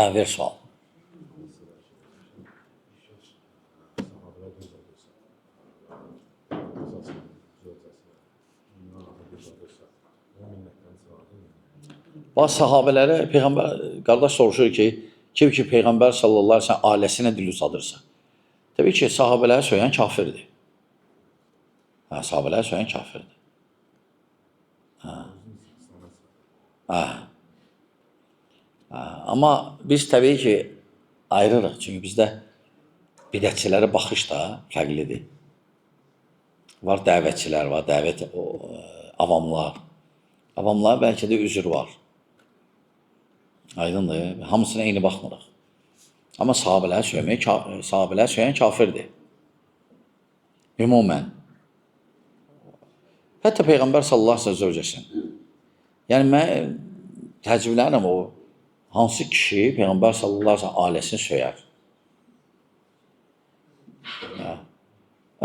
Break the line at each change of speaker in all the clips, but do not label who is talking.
Hə, ver sual. Bax, sahabələrə Peyğəmbər, qardaş soruşur ki, kim ki Peyğəmbər sallallahu aleyhi ve sellem ailəsinə dil uzadırsa, təbii ki, sahabələri söyən kafirdir. Hə, sahabələri söyən kafirdir. Hə. Hə. Hə. Amma biz təbii ki, ayırırıq. Çünki bizdə bidətçilərə baxış da fərqlidir. Var dəvətçilər, var dəvət avamlar. Avamlar bəlkə də üzr var. Aydındır. Hamısına eyni baxmırıq. Amma sahabələr söyən kafirdir. Ümumən. Hətta Peyğəmbər sallallahu aleyhi ve sellem zövcəsin. Yəni, mən təcrübələnəm o, hansı kişi Peyğəmbər sallallahu aleyhi ve sellem ailəsini söyər.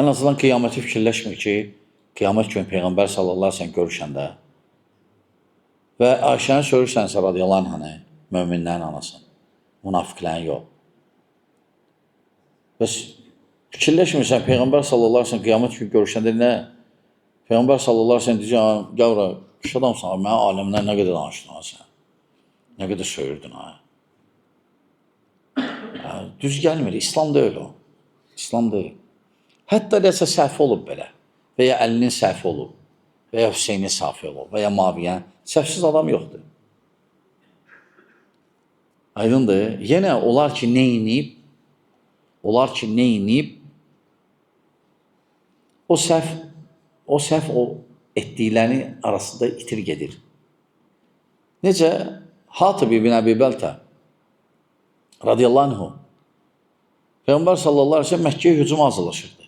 Ən azından qiyaməti fikirləşmir ki, qiyamət günü Peyğəmbər sallallahu aleyhi ve sellem görüşəndə və Ayşəni söyürsənsə radiyallahu anhə, möminlərin anasını, münafiqlərin yox. Bəs fikirləşmirsən Peyğəmbər sallallahu aleyhi ve sellem qiyamət günü görüşəndə nə? Peyğəmbər sallallahu aleyhi ve sellem deyəcək, gavra, kuş adamsan, mənə aləmdən nə qədər danışdın ha sən? Nə qədər söyürdün ha? Düz gəlmir, İslam deyil o. İslam deyil. Hətta desə səhv olub belə və ya Əlinin səhvi olub və ya Hüseynin səhvi olub və ya Maviyən, səhvsiz adam yoxdur. Aydındır. Yenə onlar ki, neyniyib, o səhv o etdikləri arasında itir gedir. Necə? Hatib ibn Əbi Bəltə radiyallahu anhu Peyğəmbər sallallahu aleyhi ve sellem Məkkəyə hücuma hazırlaşırdı.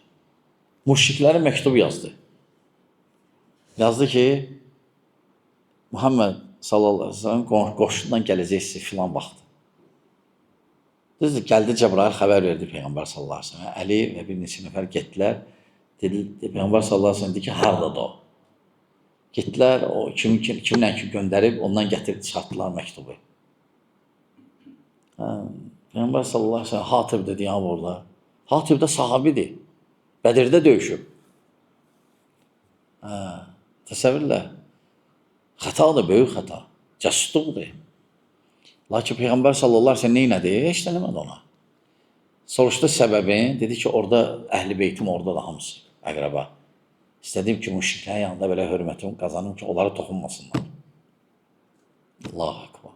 Müşriklərə məktub yazdı. Yazdı ki, Muhammed sallallahu aleyhi ve sellem qoşundan gələcəksə filan vaxt. Düzdür, gəldi Cəbrail xəbər verdi Peyğəmbər sallallahu aleyhi ve sellem. Əli və bir neçə nəfər getdilər. Peyğəmbər sallallahu aleyhi ve sellem dedi ki, hardadır o? Getdilər, o kimlə ki göndərib, ondan gətirib çıxartdılar məktubu. Peyğəmbər sallallahu aleyhi ve sellem Hatib dedi ya orada. Hatib də sahabidir. Bədirdə döyüşüb. Təsəvvürlə. Xətadır, böyük xəta. Cəsutluqdur. Lakin Peyğəmbər sallallahu aleyhi ve sellem neynədi? Heç demədi ona. Soruşdu səbəbini. Dedi ki, orada əhl-i beytim orada da hamısı. Əqrəba. İstədim ki, müşriklərin yanında belə hörmətimi qazanım ki, onları toxunmasınlar. Allahu Akbar.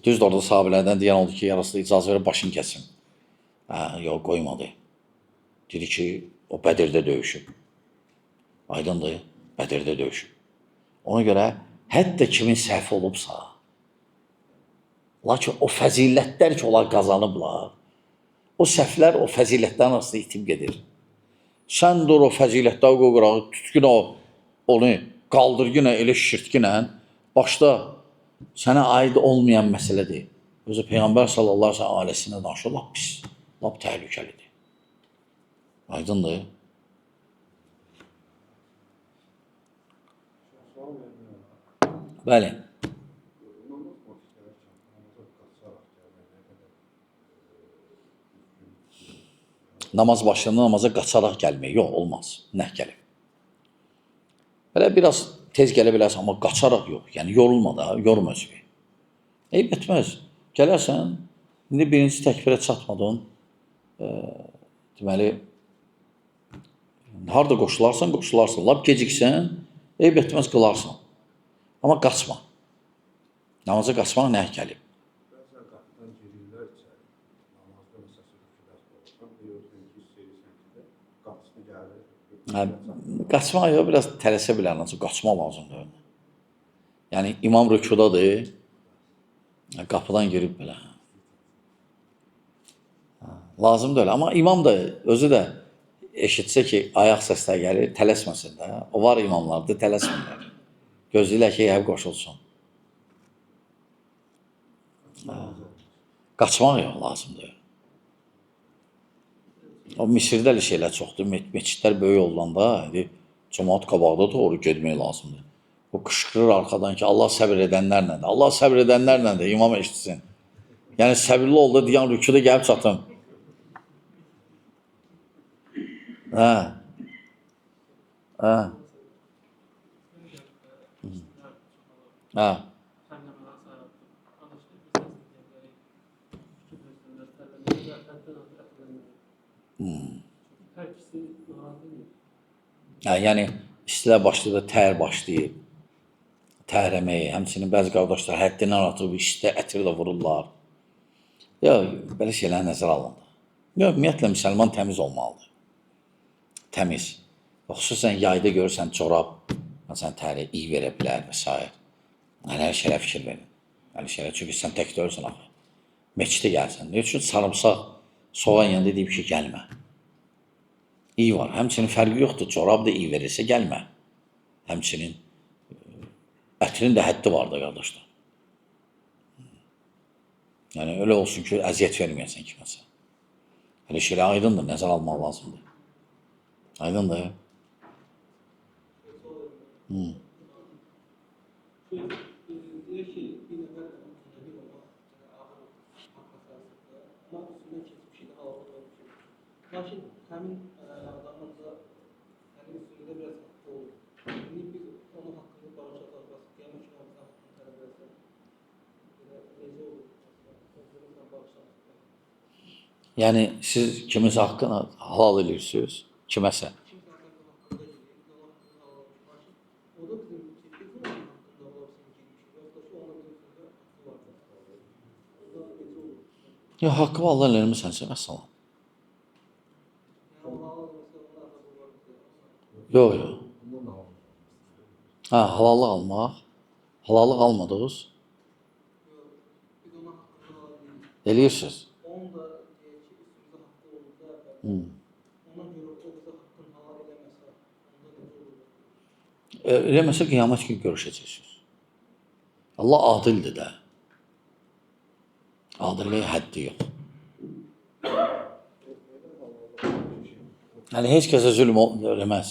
Düzdür, orada sahabələrdən deyən oldu ki, yarasıda icazə verib başını kəsin. Yox, qoymadı. Dedi ki, o Bədirdə döyüşüb. Aydındır, Bədirdə döyüşüb. Ona görə, hətta kimin səhvi olubsa, lakin o fəzilətlər ki, onlar qazanıblar, o səhvlər o fəzilətlərin arasında itib gedir. Sən dur o fəzilətlər qoqurağı, tütkün onu qaldır günə, elə şirtkinə, başda sənə aid olmayan məsələdir. Özü Peyğəmbər sallallahu aleyhi ve sellem ailəsinə danışır, lap pis, lap təhlükəlidir. Aydındır. Bəli. Namaz başlarında namaza qaçaraq gəlmək. Yox, olmaz. Nəh gəlib. Belə biraz tez gələ bilərsən, amma qaçaraq yox. Yəni, yorulma da, yorma özünü. Eyb etməz. Gələrsən, indi birinci təkbirə çatmadın. Deməli, harada qoşularsan. Lap geciksən, eyb etməz, qılarsan. Amma qaçma. Namaza qaçmaq nəh gəlib. Qaçmaq yox, biraz tələsə bilər, qaçmaq lazımdır. Yəni, imam rükudadır, qapıdan girib belə. Lazımdır öyle, amma imam da özü də eşitsə ki, ayaq səslər gəlir, tələsməsin də. O var imamlardır, tələsmirlər. Gözləyirlər ki, həb qoşulsun. Qaçmaq yox, lazımdır. O Misirdə elə şeylər çoxdur. Meçidlər böyük olanda, cəmaat qabaqda doğru getmək lazımdır. O qışqırır arxadan ki, Allah səbir edənlərlə də, Allah səbir edənlərlə də imam eşitsin. Yəni səbirli ol da deyən rükuda gəlib çatım. Hə. Hə. Hə. Hə, yəni istilər başlayır, tər başlayır. Tərəməyi, həmçinin bəzi qardaşlar həddindən artıq istə ətir də vururlar. Ya, belə şeyləri nəzərə alındı. Ya, ümumiyyətlə, müsəlman təmiz olmalıdır. Təmiz. Xüsusən yayda görürsən, corab, məsələn, təri iyi verə bilər və s. Yəni, hər şeylə fikir verin. Hər şeylə, çünki sən tək deyirsən axı. Meçidə gəlsən. Ne üçün sarımsaq soğan yanında deyib ki, gəlmə. İyi var. Həmçinin fərqi yoxdur. Corab da iyi verirsə, gəlmə. Həmçinin ətinin də həddi var da, qardaşlar. Yəni, öyle olsun ki, əziyyət verməyəsən kiməsə. Elə şeylə aydındır, nəzər almaq lazımdır. Aydındır.
Deyir ki, bir nəfər bir ona ağır haqq əsasında, amma üstündən keçmiş idi, halında olmuş. Lakin həmin adamın da həmin üstündə biraz haqqı olur. İndi biz onun haqqını barışacaq, qiyamət günü hamısı haqqını tələb etsək, necə olur? Özünüzlə barışacaq.
Yəni, siz kiminsə haqqını halal edirsiniz, kiməsə. Ya, haqqı Allah eləmisənsə, vəssalam. Yox, yox. Hə, halallıq almaq. Halallıq almadınız. Eləyirsiniz.
Onun da deyək ki, üstümüzdə haqqı olursa, ona görə o bize haqqını halal eləməsə, onda necə olur?
Eləməsə qiyamət günü görüşəcəksiniz. Allah adildir də. Adilliyə həddi yox. Yəni, heç kəsə zülm eləməz.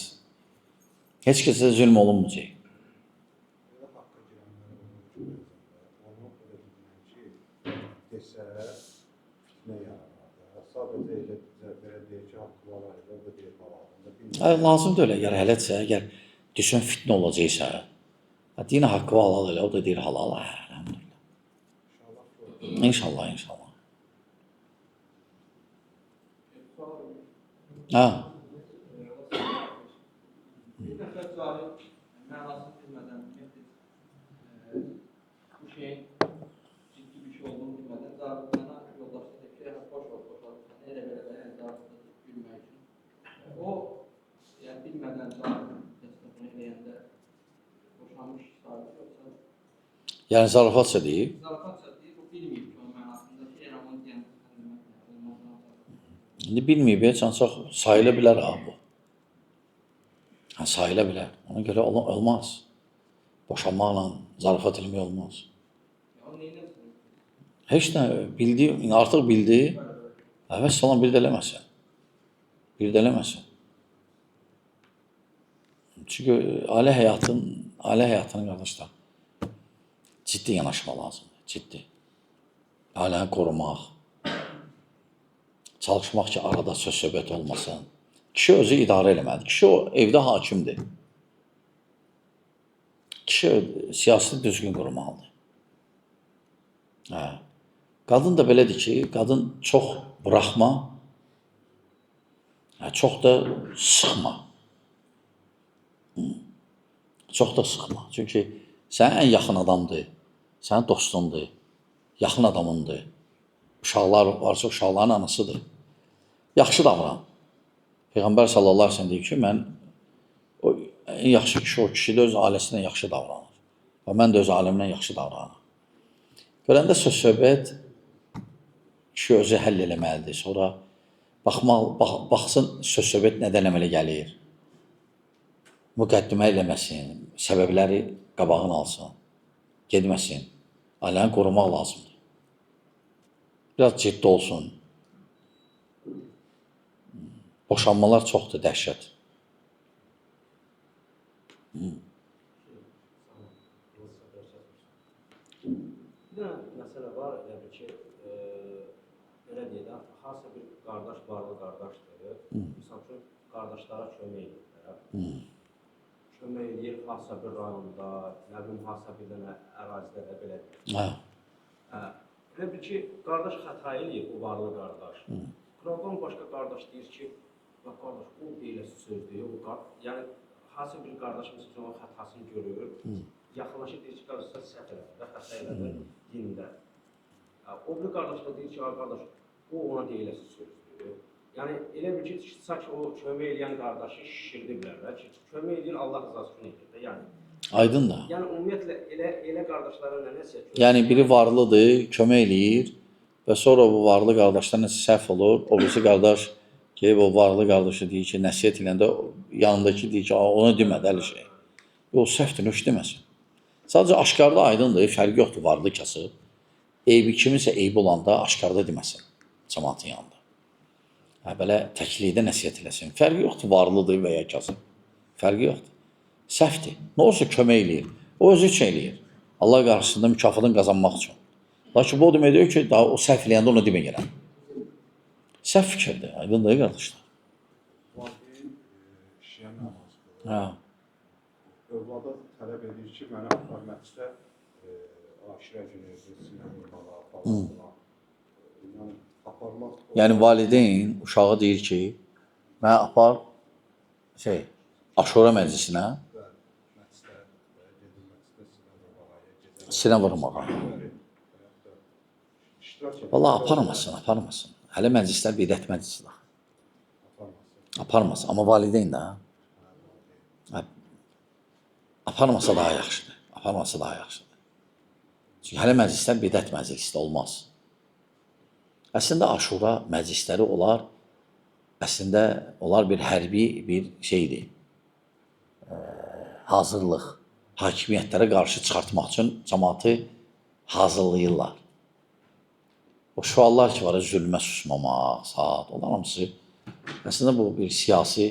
Heç kəsə zülm olunmayacaq. Lazımdır öyle, əgər hələtsə, əgər düşün fitnə olacaqsa, deyinə haqqı halal elə, o da deyir halal, əlhamdülillah. İnşallah, inşallah. Hə.
Bir nəfər cahil mənasını bilmədən, bu şeyin ciddi bir şey olduğunu bilmədən, cahillərinə yoldaşlar deyir ki, boş ol, elə belə də cahillərini bilmək üçün. O, yəni bilmədən cahil bunu eləyəndə boşanmış sahib yoxsa?
Yəni, zarafatsa deyib.
Zarafatsa deyib, o bilməyib ki, onun mənasındakı, yəni onu deyən olmazdan.
İndi bilməyib, heç ancaq sayıla bilər bu. Sayıla bilər. Ona görə olmaz. Boşanmaqla zarafat eləmək olmaz. Heç nə bildi, artıq bildi. Vəssalam, bir də eləməsin. Bir də eləməsin. Çünki ailə həyatının qardaşlar ciddi yanaşma lazımdır. Ciddi. Ailəni qorumaq. Çalışmaq ki, arada söz-söhbət olmasın. Kişi özü idarə eləməlidir. Kişi o evdə hakimdir. Kişi siyaseti düzgün qurmalıdır. Qadın da belədir ki, qadın çox buraxma, çox da sıxma. Çox da sıxma. Çünki sənin ən yaxın adamdır, sənin dostundur, yaxın adamındır. Uşaqlar varsa uşaqların anasıdır. Yaxşı davran. Peyğəmbər sallallahu aleyhi ve sellem deyir ki, mən en yaxşı kişi o kişi də öz ailəsinə yaxşı davranır. Və mən də öz ailəmlə yaxşı davranır. Görəndə söz-söhbət kişi özü həll eləməlidir. Sonra baxsın söz-söhbət nədən əmələ gəlir. Müqəddimə eləməsin, səbəbləri qabağını alsın, gedməsin. Ailəni qorumaq lazımdır. Biraz ciddi olsun. Boşanmalar çoxdur, dəhşət.
Bir məsələ var, yəni ki, elə deyək də, harasa bir qardaş, varlı qardaşdır. Misal üçün, qardaşlara kömək edir. Kömək edir, harasa bir rayonda, nə bilim, harasa bir dənə ərazidə də belə deyir. Elə bil ki, qardaş xəta eləyir, o varlı qardaş. Quraldan başqa qardaş deyir ki, bax qardaş, o elə söz deyir, yəni harasa bir qardaş məsələn o xətasını görür, yaxınlaşıb deyir ki, qardaş, sən səhv elədin, xəta elədin dində. O bir qardaş da deyir ki, qardaş, o ona deyiləsi sözdür. Yəni elə bil ki, sanki o kömək eləyən qardaşı şişirdiblər ki, kömək eləyir, Allah rızası üçün edir də, yəni.
Aydın da.
Yəni ümumiyyətlə elə qardaşlara nəsihət görür.
Yəni biri varlıdır, kömək eləyir və sonra bu varlı qardaşdan nəsə səhv olur. O birisi qardaş gəlib o varlı qardaşı deyir ki, nəsihət eləndə yanındakı deyir ki, ona demədi əli şey. O səhvdir, heç deməsin. Sadəcə aşkarda aydındır, fərqi yoxdur varlı kasıb. Eybi kiminsə eybi olanda aşkarda deməsin cəmaatın yanında. Belə təklikdə nəsihət eləsin. Fərqi yoxdur, varlıdır və ya kasıb. Fərqi yoxdur. Səhvdir. Nə olsa kömək eləyir. O özü üçün eləyir. Allah qarşısında mükafatını qazanmaq üçün. Lakin bu o demək deyir ki, daha o səhv eləyəndə ona demə gələn. Səhv fikirdir. Aydındır, qardaşlar.
Valideyn şiə namaz qılır. Övlada tələb edir ki, mənə apar məscidə aşirə günü, sinə vurmağa, falan. Yəni, aparmaq...
Yəni, valideyn uşağı deyir ki, mənə apar aşura məclisinə sinə vurmağa. Valla aparmasın. Hələ məclislər bidət məclisidir. Aparmasın. Amma valideyn də aparmasa daha yaxşıdır. Çünki hələ məclislər bidət məclisidir, olmaz. Əslində aşura məclisləri onlar bir hərbi bir şeydir. Hazırlıq. Hakimiyyətlərə qarşı çıxartmaq üçün cəmaatı hazırlayırlar. O şüallar ki var, zülmə susmamaq, saat, onlar hamısı. Əslində bu bir siyasi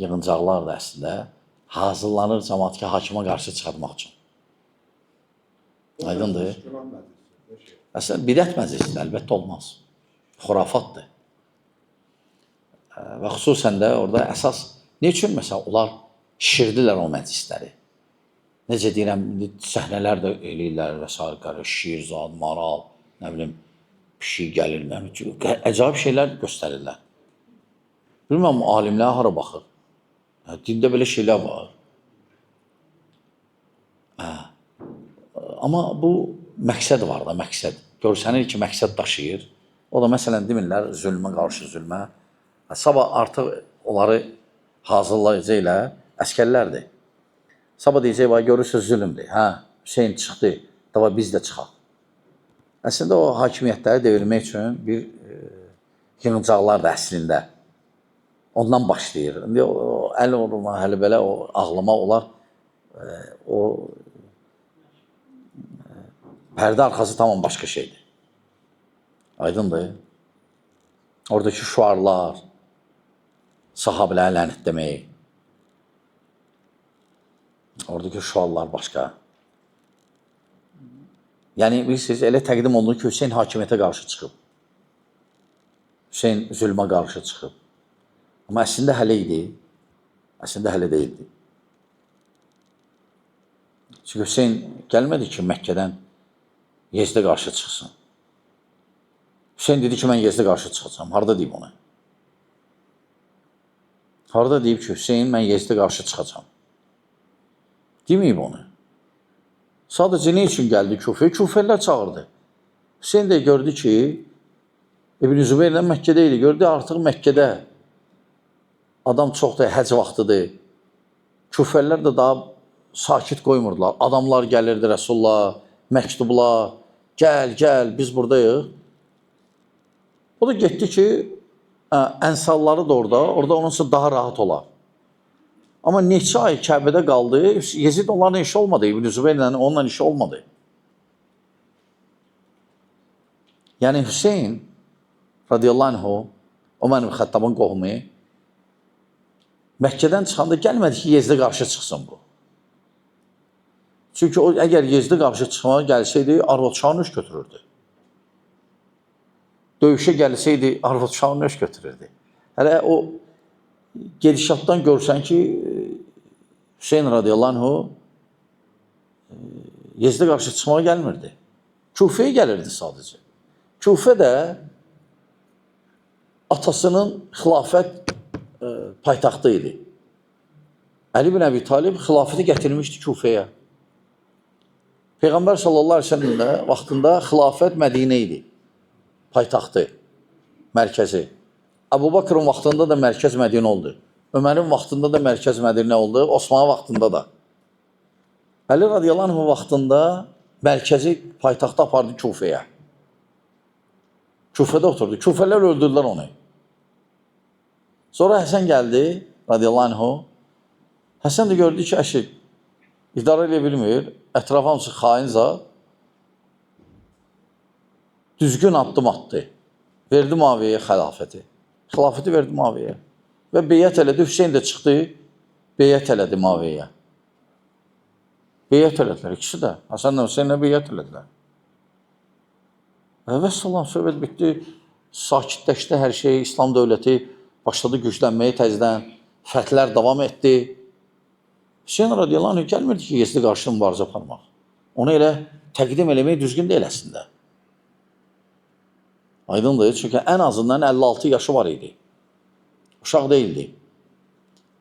yığıncaqlar da əslində hazırlanır cəmaatı hakimə qarşı çıxartmaq üçün. Aydındır. Əslində bidət məclisidir, əlbəttə olmaz. Xurafatdır. Və xüsusən də orada əsas, ne üçün məsələn onlar şişirdilər o məclisləri? Necə deyirəm, səhnələr də eləyirlər və s. Şir, zad, maral, nə bilim, pişik gəlir, əcaib şeylər göstərirlər. Bilməm, alimlər hara baxır. Dində belə şeylər var. Amma bu məqsəd var da, məqsəd. Görsənir ki, məqsəd daşıyır. O da məsələn demirlər, zülmə qarşı zülmə. Sabah artıq onları hazırlayacaqlar, əskərlərdir. Sabah deyəcək, görürsünüz zülümdür. Hüseyin çıxdı, dava biz də çıxaq. Əslində o hakimiyyətləri devirmək üçün bir yığıncaqlar da əslində. Ondan başlayır. İndi əl olma, hələ belə ağlama olar. O pərdə arxası tamam başqa şeydir. Aydındır. Oradakı şuarlar, sahabələrə lənət demək. Oradakı şuarlar başqa. Yəni, bilirsiniz, elə təqdim olunur ki, Hüseyin hakimiyyətə qarşı çıxıb. Hüseyin zülmə qarşı çıxıb. Amma əslində hələ idi. Əslində hələ deyildi. Çünki Hüseyin gəlmədi ki, Məkkədən Yezdə qarşı çıxsın. Hüseyin dedi ki, mən Yezdə qarşı çıxacam. Harada deyib onu? Harada deyib ki, Hüseyin, mən Yezdə qarşı çıxacam. Deməyib onu. Sadəcə ne üçün gəldi Küfəyə? Küfəllər çağırdı. Hüseyin də gördü ki, İbn-i Zübeyrlə Məkkədə idi. Gördü artıq Məkkədə adam çoxdur, həc vaxtıdır. Küfəllər də daha sakit qoymurdular. Adamlar gəlirdi Rəsulullah, məktublar, gəl, biz buradayıq. O da getdi ki, ənsarları da orada onun üçün daha rahat olar. Amma neçə ay Kəbədə qaldı, Yezid onların işi olmadı, İbn-i Zübeyrlə onunla işi olmadı. Yəni Hüseyin radiyallahu anhu, o mənim Xəttabın qohumu, Məkkədən çıxanda gəlmədi ki, Yezdə qarşı çıxsın bu. Çünki o, əgər Yezdə qarşı çıxmağa gəlsəydi, arvad uşağını üç götürürdü. döyüşə gəlsəydi, arvad uşağını nöş götürürdü. Hələ o gedişatdan görsən ki, Hüseyin radiyallahu anhu Yezdə qarşı çıxmağa gəlmirdi. Kufəyə gəlirdi sadəcə. Kufə də atasının xilafət paytaxtı idi. Əli bin Əbi Talib xilafəti gətirmişdi Kufəyə. Peyğəmbər sallallahu aleyhi ve sellem də vaxtında xilafət Mədinə idi. Paytaxtı, mərkəzi. Əbu Bakrın vaxtında da mərkəz Mədinə oldu. Ömərin vaxtında da mərkəz Mədinə oldu. Osmanlı vaxtında da. Əli radiyallahu anh vaxtında mərkəzi paytaxtı apardı Kufəyə. Kufədə oturdu. Kufələr öldürdülər onu. Sonra Həsən gəldi radiyallahu anh. Həsən də gördü ki, əşi idarə edə bilmir. Ətraf hamısı xain zat. Düzgün addım attı. Verdi Muaviyyəyə xilafəti. Xilafəti verdi Muaviyyəyə. Və beyyət elədi. Hüseyin də çıxdı. Beyyət elədi Muaviyyəyə. Beyyət elədilər. İkisi də. Həsənlə Hüseyinlə beyyət elədilər. Və salam, söhbət bitdi. Sakitləşdi hər şey. İslam dövləti başladı güclənməyə təzdən. Fətlər davam etdi. Hüseyin radiyallahu anh gəlmirdi ki, Yezdi qarşı mübarizə aparmaq. Onu elə təqdim eləmək düzgün deyil əslində. Aydındır. Çünki ən azından 56 yaşı var idi. Uşaq deyildi.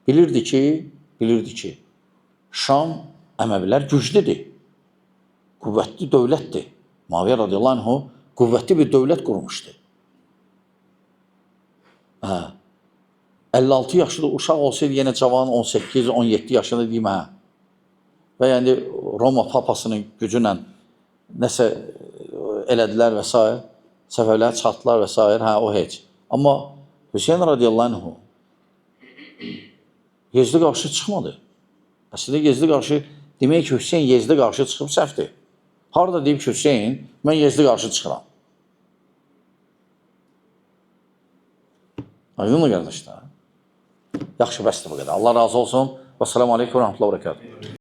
Bilirdi ki, Şam Əməvilər güclüdür. Qüvvətli dövlətdir. Muaviyyə radiyallahu anhu qüvvətli bir dövlət qurmuşdu. 56 yaşlı uşaq olsaydı, yenə cavan 18-17 yaşında deyim, və yəni Roma papasının gücü ilə nəsə elədilər və s. Səfərlər çıxartdılar və s. O heç. Amma Hüseyin radiyallahu anhu Yezdi qarşı çıxmadı. Əslində Yezdi qarşı demək ki, Hüseyin Yezdi qarşı çıxıb səhvdir. Harada deyib ki, Hüseyin, mən Yezdi qarşı çıxıram. Aydın mı qardaşlar? Yaxşı, bəsdir bu qədər. Allah razı olsun. Və selamu aleykum və rəhmətullah və bərəkatuhu.